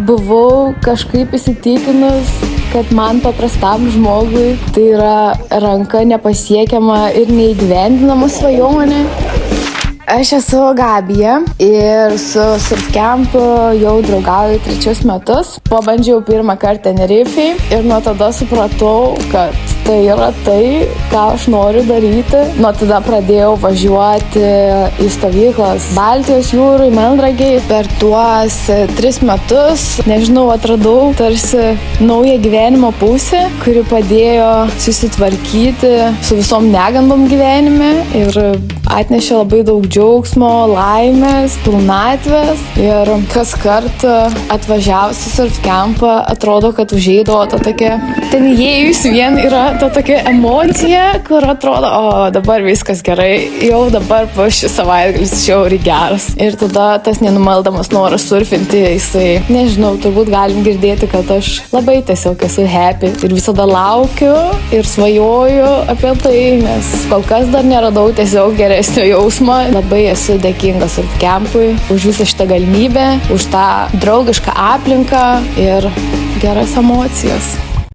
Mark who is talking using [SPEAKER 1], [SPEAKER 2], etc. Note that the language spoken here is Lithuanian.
[SPEAKER 1] buvau kažkaip įsitikinus, kad man paprastam žmogui tai yra ranka nepasiekiama ir neįgyvendinama svajonė. Aš esu Gabija ir su Surfcamp jau draugauju 3 metus. Pabandžiau pirmą kartą Tenerifėj ir nuo tada supratau, kad tai yra tai, ką aš noriu daryti. Nuo tada pradėjau važiuoti į stovyklas Baltijos jūroj, Melnragėj. Per tuos 3 metus, atradau tarsi naują gyvenimo pusę, kuri padėjo susitvarkyti su visom negandom gyvenime ir atnešė labai daug džiaugsmo, laimės, pilnatvės. Ir kas kartą atvažiavus į Surfcampą atrodo, kad užeidavo ta tokia, ten įėjus vien yra ta tokia emocija, kur atrodo, dabar viskas gerai, jau dabar šis savaitgalis žiauriai geras. Ir tada tas nenumaldamas noras surfinti, jisai, turbūt galim girdėti, kad aš labai tiesiog esu happy ir visada laukiu ir svajoju apie tai, nes kol kas dar neradau tiesiog geresnio jausmo. Labai esu dėkinga Surfcampui už visą šitą galimybę, už tą draugišką aplinką ir geras emocijas.